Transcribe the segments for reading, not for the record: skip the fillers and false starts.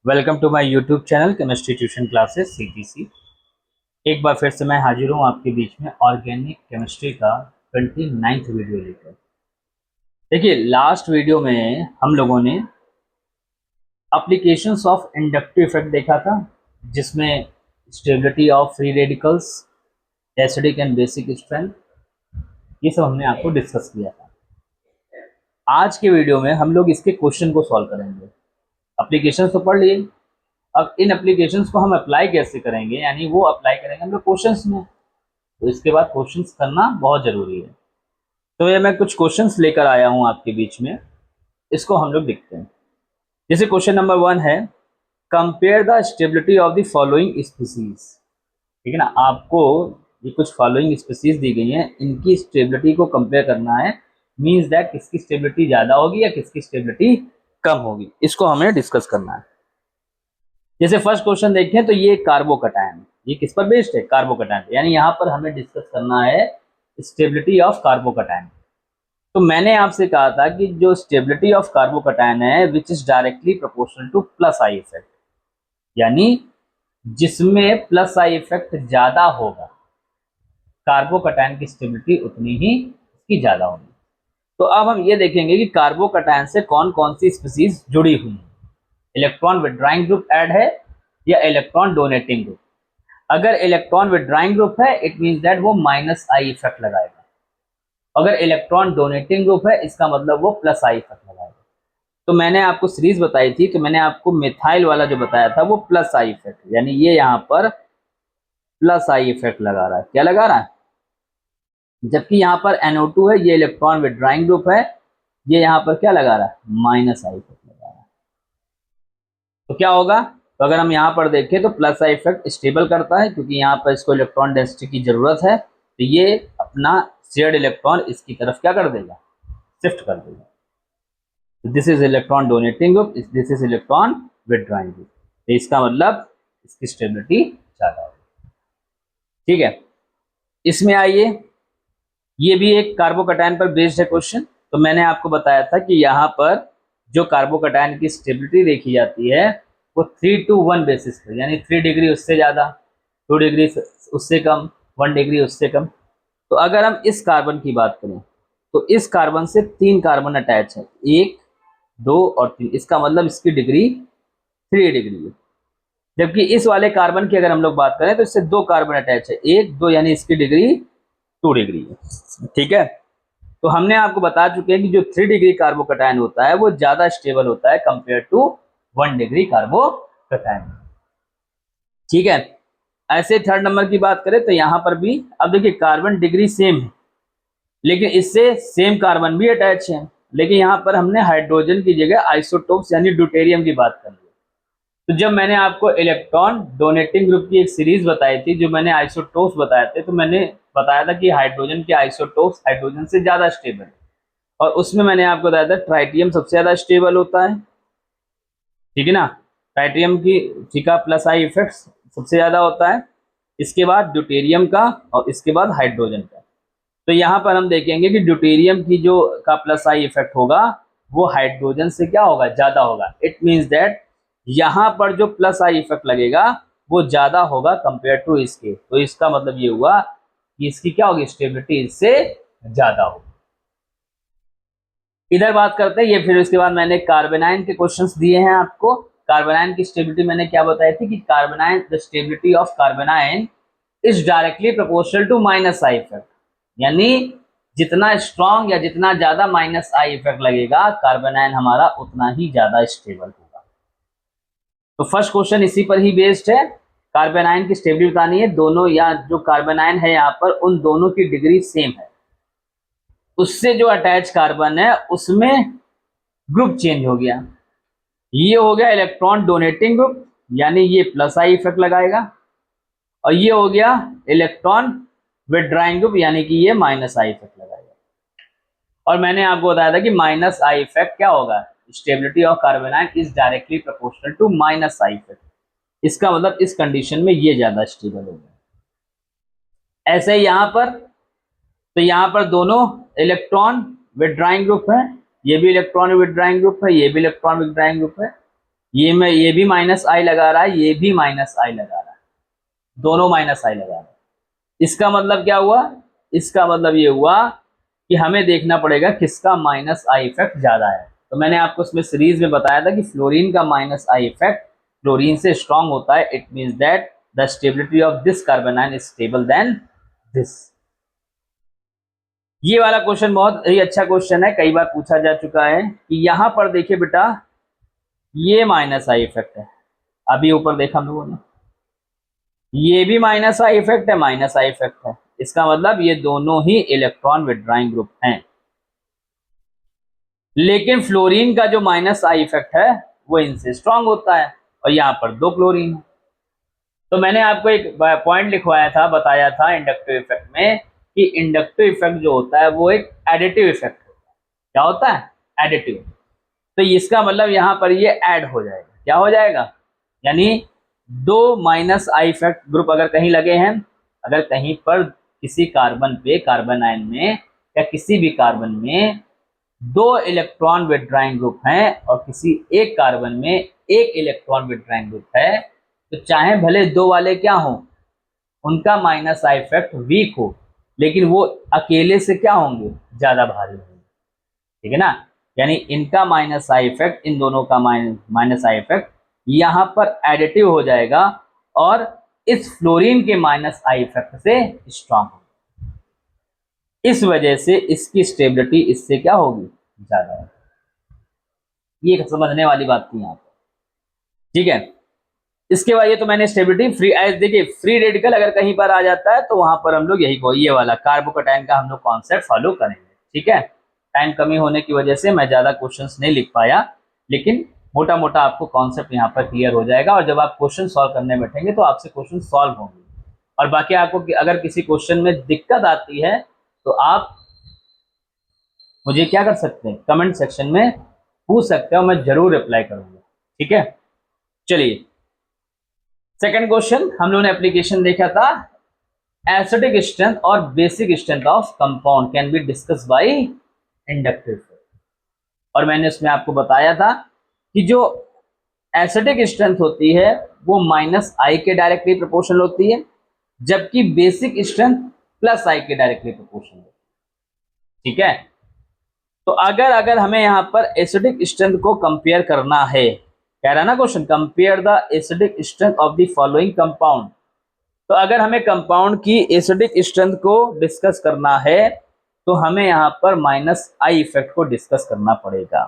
Welcome to my YouTube channel chemistry tuition classes CTC. एक बार फिर से मैं हाजिर हूँ आपके बीच में ऑर्गेनिक केमिस्ट्री का 29th वीडियो लेकर। देखिए, लास्ट वीडियो में हम लोगों ने एप्लीकेशंस ऑफ इंडक्टिव इफेक्ट देखा था, जिसमें stability of free radicals, acidic and basic strength, ये सब हमने आपको डिस्कस किया था। आज के वीडियो में हम लोग इसके क्वेश्चन को सॉल्व करेंगे। एप्लीकेशन तो पढ़ लिए, अब इन एप्लीकेशंस को हम अप्लाई कैसे करेंगे, यानी वो अप्लाई करेंगे हम लोग क्वेश्चंस में। तो इसके बाद क्वेश्चंस करना बहुत ज़रूरी है। तो ये मैं कुछ क्वेश्चंस लेकर आया हूँ आपके बीच में, इसको हम लोग देखते हैं। जैसे क्वेश्चन नंबर 1 है, compare the stability of the following species. ठीक है ना, आपको ये कुछ फॉलोइंग स्पीसीज दी गई हैं, इनकी स्टेबिलिटी को कंपेयर करना है। मीन्स दैट किसकी स्टेबिलिटी ज़्यादा होगी या किसकी स्टेबिलिटी कम होगी, इसको हमें डिस्कस करना है। जैसे फर्स्ट क्वेश्चन देखें तो ये कार्बोकटायन, ये किस पर बेस्ड है? कार्बोकटायन। यानी यहाँ पर हमें डिस्कस करना है स्टेबिलिटी ऑफ कार्बोकटायन। तो मैंने आपसे कहा था कि जो स्टेबिलिटी ऑफ कार्बोकटायन है which is directly proportional to plus I effect, यानी जिसमें प्लस आई इफेक्ट ज्यादा होगा कार्बोकटायन की स्टेबिलिटी उतनी ही इसकी ज्यादा होगी। तो अब हम ये देखेंगे कि कार्बोकटायन से कौन कौन सी स्पीसीज जुड़ी हुई है। इलेक्ट्रॉन विड्रॉइंग ग्रुप ऐड है या इलेक्ट्रॉन डोनेटिंग ग्रुप। अगर इलेक्ट्रॉन विड्रॉइंग ग्रुप है इट मींस दैट वो माइनस आई इफेक्ट लगाएगा। अगर इलेक्ट्रॉन डोनेटिंग ग्रुप है इसका मतलब वो प्लस आई इफेक्ट लगाएगा। तो मैंने आपको सीरीज बताई थी, तो मैंने आपको मिथाइल वाला जो बताया था वो प्लस आई इफेक्ट, यानी ये यहाँ पर प्लस आई इफेक्ट लगा रहा है। क्या लगा रहा है? जबकि यहाँ पर NO2 है, ये इलेक्ट्रॉन विड्रॉइंग ग्रुप है, ये यहाँ पर क्या लगा रहा है? माइनस आई इफेक्ट लगा रहा है। तो क्या होगा? तो अगर हम यहाँ पर देखें तो प्लस आई इफेक्ट स्टेबल करता है, क्योंकि यहाँ पर इसको इलेक्ट्रॉन डेंसिटी की जरूरत है, तो ये अपना शेयर्ड इलेक्ट्रॉन इसकी तरफ क्या कर देगा? शिफ्ट कर देगा। This is electron donating group, this is electron withdrawing group. तो इसका मतलब इसकी स्टेबिलिटी ज्यादा होगी। ठीक है, इसमें आइए, ये भी एक कार्बोकटायन पर बेस्ड है क्वेश्चन। तो मैंने आपको बताया था कि यहाँ पर जो कार्बोकटायन की स्टेबिलिटी देखी जाती है वो 3 to 1 बेसिस पर, यानी 3 डिग्री उससे ज़्यादा, 2 डिग्री उससे कम, 1 डिग्री उससे कम। तो अगर हम इस कार्बन की बात करें तो इस कार्बन से 3 कार्बन अटैच है, 1, 2 और 3, इसका मतलब इसकी डिग्री 3 डिग्री है। जबकि इस वाले कार्बन की अगर हम लोग बात करें तो इससे 2 कार्बन अटैच है, 1, 2, यानी इसकी डिग्री 2 डिग्री है। ठीक है, तो हमने आपको बता चुके हैं कि जो 3 डिग्री कार्बोकटायन होता है वो ज्यादा स्टेबल होता है कंपेयर टू 1 डिग्री कार्बोकटायन। ठीक है, ऐसे थर्ड नंबर की बात करें तो यहां पर भी, अब देखिए कार्बन डिग्री सेम है लेकिन इससे सेम कार्बन भी अटैच है, लेकिन यहां पर हमने हाइड्रोजन की जगह आइसोटोप्स यानी ड्यूटेरियम की बात कर ली। तो जब मैंने आपको इलेक्ट्रॉन डोनेटिंग ग्रुप की एक सीरीज बताई थी, जो मैंने आइसोटोप्स बताए थे, तो मैंने बताया था कि हाइड्रोजन के आइसोटोप्स हाइड्रोजन से ज्यादा स्टेबल है, और उसमें मैंने आपको बताया था ट्राइटियम सबसे ज्यादा स्टेबल होता है। ठीक है ना, ट्राइटियम की फीका प्लस आई इफेक्ट सबसे ज्यादा होता है, इसके बाद ड्यूटेरियम का, और इसके बाद हाइड्रोजन का। तो यहाँ पर हम देखेंगे कि ड्यूटेरियम की जो का प्लस आई इफेक्ट होगा वो हाइड्रोजन से क्या होगा? ज्यादा होगा। इट मीन्स दैट यहाँ पर जो प्लस आई इफेक्ट लगेगा वो ज्यादा होगा कंपेयर टू इसके। तो इसका मतलब ये हुआ कि इसकी क्या होगी? स्टेबिलिटी इससे ज्यादा होगी। इधर बात करते हैं, ये फिर उसके बाद मैंने कार्बेनाइन के क्वेश्चंस दिए हैं आपको। कार्बेनाइन की स्टेबिलिटी मैंने क्या बताई थी कि carbanion, the stability of carbanion is directly proportional to minus I effect, यानी जितना स्ट्रॉन्ग या जितना ज्यादा माइनस आई इफेक्ट लगेगा कार्बेनाइन हमारा उतना ही ज्यादा स्टेबल होगा। तो फर्स्ट क्वेश्चन इसी पर ही बेस्ड है। कार्बेनाइन की स्टेबिलिटी बतानी है, दोनों या जो कार्बेनाइन है यहाँ पर उन दोनों की डिग्री सेम है, उससे जो अटैच कार्बन है उसमें ग्रुप चेंज हो गया। ये हो गया इलेक्ट्रॉन डोनेटिंग ग्रुप, यानी ये प्लस आई इफेक्ट लगाएगा, और ये हो गया इलेक्ट्रॉन विड्रॉइंग ग्रुप, यानी कि ये माइनस आई इफेक्ट लगाएगा। और मैंने आपको बताया था कि माइनस आई इफेक्ट क्या होगा? Stability of carbanion is directly proportional to minus I effect. इसका मतलब इस कंडीशन में ये ज्यादा स्टेबल होगा। ऐसे ही यहाँ पर, तो यहाँ पर दोनों इलेक्ट्रॉन विड्रॉइंग ग्रुप है, ये भी इलेक्ट्रॉन विड्रॉइंग ग्रुप है, ये भी इलेक्ट्रॉन विड्रॉइंग ग्रुप है, ये भी माइनस आई लगा रहा है, ये भी माइनस आई लगा रहा है, दोनों माइनस आई लगा रहे हैं। इसका मतलब क्या हुआ? इसका मतलब ये हुआ कि हमें देखना पड़ेगा किसका माइनस आई इफेक्ट ज्यादा है। तो मैंने आपको इसमें सीरीज में बताया था कि फ्लोरीन का माइनस आई इफेक्ट फ्लोरीन से स्ट्रांग होता है। It means that the stability of this carbon ion is stable then this. ये वाला क्वेश्चन बहुत ही अच्छा क्वेश्चन है, कई बार पूछा जा चुका है कि यहां पर देखिए बेटा, ये माइनस आई इफेक्ट है, अभी ऊपर देखा हम लोगों ने, ये भी माइनस आई इफेक्ट है, माइनस आई इफेक्ट है। इसका मतलब ये दोनों ही इलेक्ट्रॉन विड्रॉइंग ग्रुप हैं। लेकिन फ्लोरीन का जो माइनस आई इफेक्ट है वो इनसे स्ट्रांग होता है, और यहाँ पर दो क्लोरीन है। तो मैंने आपको एक पॉइंट लिखवाया था, बताया था इंडक्टिव इफेक्ट में कि इंडक्टिव इफेक्ट जो होता है वो एक एडिटिव इफेक्ट होता है। क्या होता है? एडिटिव। तो इसका मतलब यहाँ पर ये ऐड हो जाएगा। क्या हो जाएगा? यानी दो माइनस आई इफेक्ट ग्रुप अगर कहीं लगे हैं, अगर कहीं पर किसी कार्बन पे, कार्बन आयन में या किसी भी कार्बन में दो इलेक्ट्रॉन विड्रॉइंग ग्रुप हैं और किसी एक कार्बन में एक इलेक्ट्रॉन विड्रॉइंग ग्रुप है, तो चाहे भले दो वाले क्या हो, उनका माइनस आई इफेक्ट वीक हो, लेकिन वो अकेले से क्या होंगे? ज्यादा भारी होंगे। ठीक है ना? यानी इनका माइनस आई इफेक्ट, इन दोनों का माइनस आई इफेक्ट यहां पर एडिटिव हो जाएगा और इस फ्लोरीन के माइनस आई इफेक्ट से स्ट्रांग होगा। इस वजह से इसकी स्टेबिलिटी इससे क्या होगी? ज्यादा होगी। ये समझने वाली बात थी यहाँ पर। ठीक है, इसके बाद ये तो मैंने स्टेबिलिटी फ्री, देखिए फ्री रेडिकल अगर कहीं पर आ जाता है तो वहां पर हम लोग यही को ये वाला कार्बोकैटायन का हम लोग कॉन्सेप्ट फॉलो करेंगे। ठीक है, टाइम कमी होने की वजह से मैं ज्यादा क्वेश्चंस नहीं लिख पाया, लेकिन मोटा मोटा आपको कॉन्सेप्ट यहाँ पर क्लियर हो जाएगा, और जब आप क्वेश्चन सॉल्व करने बैठेंगे तो आपसे क्वेश्चन सॉल्व होंगे। और बाकी आपको अगर किसी क्वेश्चन में दिक्कत आती है तो आप मुझे क्या कर सकते हैं? कमेंट सेक्शन में पूछ सकते हो, मैं जरूर रिप्लाई करूंगा। ठीक है, चलिए सेकंड क्वेश्चन हम लोगों ने एप्लीकेशन देखा था, एसिडिक स्ट्रेंथ और basic strength of compound can be discuss by inductive. और मैंने इसमें आपको बताया था कि जो एसिडिक स्ट्रेंथ होती है वो माइनस आई के डायरेक्टली प्रोपोर्शनल होती है, जबकि बेसिक स्ट्रेंथ प्लस आई के डायरेक्टली प्रोपोर्शनल होती है। ठीक है, तो अगर हमें यहाँ पर एसिडिक स्ट्रेंथ को कंपेयर करना है, कह रहा है ना question, compare the acidic strength of the following compound. तो अगर हमें कंपाउंड की एसिडिक स्ट्रेंथ को डिस्कस करना है तो हमें यहाँ पर माइनस आई इफेक्ट को डिस्कस करना पड़ेगा।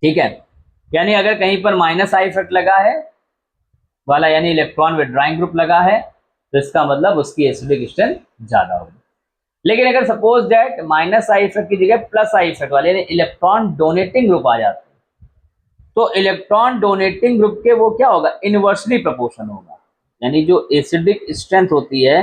ठीक है, यानी अगर कहीं पर माइनस आई इफेक्ट लगा है वाला, यानी इलेक्ट्रॉन विड्रॉइंग ग्रुप लगा है, तो इसका मतलब उसकी एसिडिक स्ट्रेंथ ज्यादा होगी। लेकिन अगर suppose that minus I effect की जगह प्लस आई इफेक्ट वाले यानी इलेक्ट्रॉन डोनेटिंग ग्रुप आ जाते हैं, तो इलेक्ट्रॉन डोनेटिंग ग्रुप के वो क्या होगा? इनवर्सली प्रोपोर्शन होगा। यानी जो एसिडिक स्ट्रेंथ होती है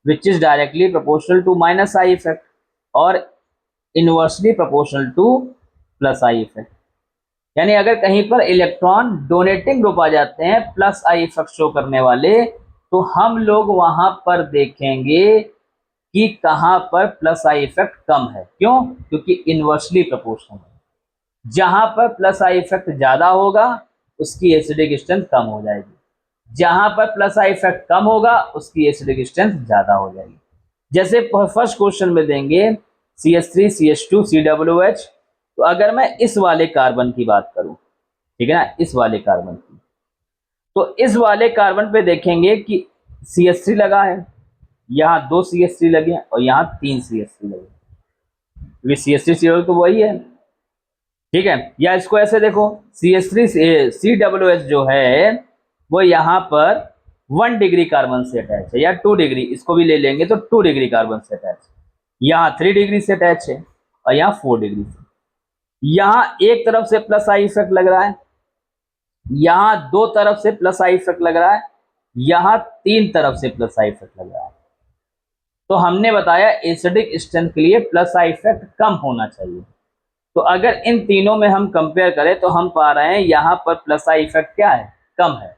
which is directly proportional to minus I effect और inversely proportional to plus I effect. यानी अगर कहीं पर इलेक्ट्रॉन डोनेटिंग ग्रुप आ जाते हैं प्लस आई इफेक्ट शो करने वाले, तो हम लोग वहां पर देखेंगे कि कहां पर प्लस आई इफेक्ट कम है। क्यों? क्योंकि इनवर्सली प्रोपोर्शनल है। जहां पर प्लस आई इफेक्ट ज्यादा होगा उसकी एसिडिक स्ट्रेंथ कम हो जाएगी, जहां पर प्लस आई इफेक्ट कम होगा उसकी एसिडिक स्ट्रेंथ ज्यादा हो जाएगी। जैसे फर्स्ट क्वेश्चन में देंगे CH3 CH2 COOH, तो अगर मैं इस वाले कार्बन की बात करूं, ठीक है ना, इस वाले कार्बन की, तो इस वाले कार्बन पे देखेंगे कि CH3 लगा है, यहाँ 2 CH3 लगे हैं और यहाँ 3 CH3 लगे, क्योंकि CH3 COOH तो वही है। ठीक है, या इसको ऐसे देखो, CH3 COOH जो है वो यहाँ पर 1 डिग्री कार्बन से अटैच है, या 2 डिग्री, इसको भी ले लेंगे तो 2 डिग्री कार्बन से अटैच है, यहाँ 3 डिग्री से अटैच है और यहाँ 4 डिग्री से। यहाँ एक तरफ से प्लस आई इफेक्ट लग रहा है, यहाँ दो तरफ से प्लस आई इफेक्ट लग रहा है, यहाँ 3 तरफ से प्लस आई इफेक्ट लग रहा है। तो हमने बताया एसिडिक स्ट्रेंथ के लिए प्लस आई इफेक्ट कम होना चाहिए। तो अगर इन तीनों में हम कंपेयर करें तो हम पा रहे हैं यहाँ पर प्लस आई इफेक्ट क्या है? कम है।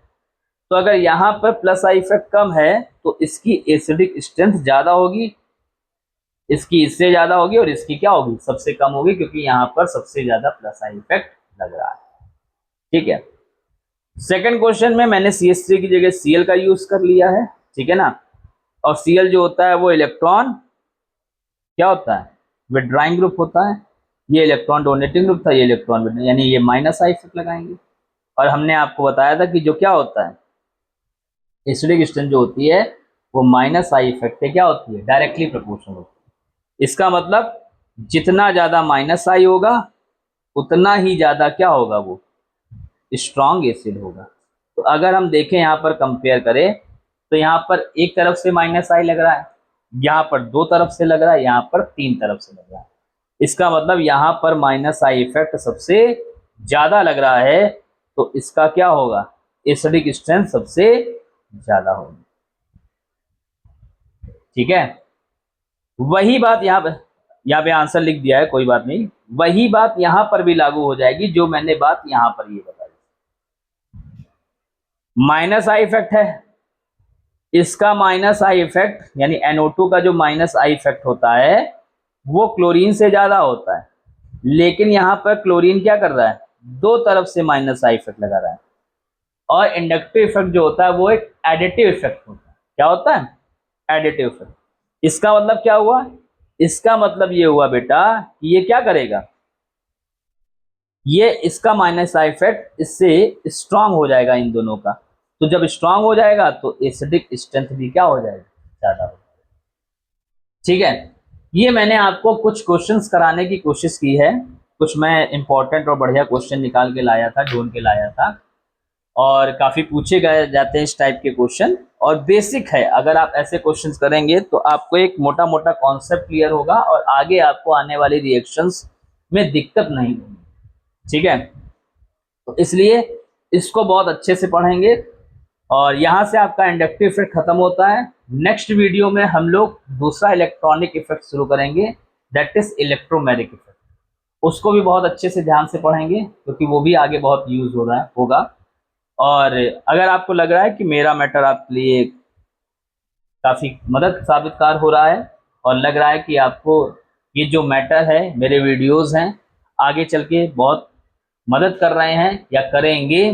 तो अगर यहाँ पर प्लस आई इफेक्ट कम है तो इसकी एसिडिक स्ट्रेंथ ज्यादा होगी, इसकी इससे ज्यादा होगी, और इसकी क्या होगी? सबसे कम होगी, क्योंकि यहाँ पर सबसे ज्यादा प्लस आई इफेक्ट लग रहा है। ठीक है। सेकंड क्वेश्चन में मैंने CH3 की जगह Cl का यूज कर लिया है, ठीक है ना। और Cl जो होता है वो इलेक्ट्रॉन क्या होता है, विड्रॉइंग ग्रुप होता है। ये इलेक्ट्रॉन डोनेटिंग ग्रुप था, ये इलेक्ट्रॉन, यानी ये माइनस आई इफेक्ट लगाएंगे। और हमने आपको बताया था कि जो क्या होता है, एसिडिक स्ट्रेंथ जो होती है वो माइनस आई इफेक्ट से क्या होती है, डायरेक्टली प्रोपोर्शनल होती है। इसका मतलब जितना ज्यादा माइनस आई होगा उतना ही ज्यादा क्या होगा, वो स्ट्रॉन्ग एसिड होगा। तो अगर हम देखें यहाँ पर कंपेयर करें तो यहाँ पर एक तरफ से माइनस आई लग रहा है, यहाँ पर दो तरफ से लग रहा है, यहाँ पर तीन तरफ से लग रहा है। इसका मतलब यहाँ पर माइनस आई इफेक्ट सबसे ज्यादा लग रहा है, तो इसका क्या होगा, एसिडिक स्ट्रेंथ सबसे ज्यादा होगी। ठीक है, वही बात यहाँ पे आंसर लिख दिया है, कोई बात नहीं। वही बात यहाँ पर भी लागू हो जाएगी जो मैंने बात यहाँ पर ये बताई। माइनस आई इफेक्ट है, इसका माइनस आई इफेक्ट यानी NO2 का जो माइनस आई इफेक्ट होता है वो क्लोरीन से ज्यादा होता है, लेकिन यहाँ पर क्लोरीन क्या कर रहा है, दो तरफ से माइनस आई इफेक्ट लगा रहा है। और इंडक्टिव इफेक्ट जो होता है वो एक एडिटिव इफेक्ट होता है। क्या होता है, एडिटिव इफेक्ट। इसका मतलब क्या हुआ, इसका मतलब ये हुआ बेटा कि ये क्या करेगा, ये इसका माइनस आई इफेक्ट इससे स्ट्रांग हो जाएगा इन दोनों का। तो जब स्ट्रांग हो जाएगा तो एसिडिक स्ट्रेंथ भी क्या हो जाएगा, ज्यादा हो जाएगा। ठीक है, ये मैंने आपको कुछ क्वेश्चंस कराने की कोशिश की है, कुछ मैं इंपॉर्टेंट और बढ़िया क्वेश्चन निकाल के लाया था, ढूंढ के लाया था, और काफी पूछे गए जाते हैं इस टाइप के क्वेश्चन। और बेसिक है, अगर आप ऐसे क्वेश्चंस करेंगे तो आपको एक मोटा मोटा कॉन्सेप्ट क्लियर होगा और आगे आपको आने वाली रिएक्शंस में दिक्कत नहीं होगी। ठीक है, तो इसलिए इसको बहुत अच्छे से पढ़ेंगे। और यहाँ से आपका इंडक्टिव इफेक्ट खत्म होता है। नेक्स्ट वीडियो में हम लोग दूसरा इलेक्ट्रॉनिक इफेक्ट शुरू करेंगे, दैट इज इलेक्ट्रोमैग्नेटिक इफेक्ट। उसको भी बहुत अच्छे से ध्यान से पढ़ेंगे क्योंकि वो भी आगे बहुत यूज हो रहा है होगा। और अगर आपको लग रहा है कि मेरा मैटर आपके लिए काफ़ी मदद साबितकार हो रहा है और लग रहा है कि आपको ये जो मैटर है, मेरे वीडियोस हैं, आगे चल के बहुत मदद कर रहे हैं या करेंगे,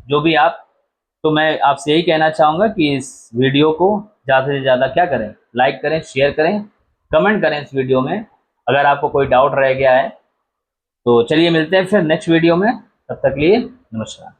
जो भी आप, तो मैं आपसे यही कहना चाहूँगा कि इस वीडियो को ज़्यादा से ज़्यादा क्या करें, लाइक करें, शेयर करें, कमेंट करें इस वीडियो में अगर आपको कोई डाउट रह गया है। तो चलिए मिलते हैं फिर नेक्स्ट वीडियो में, तब तक के लिए नमस्कार।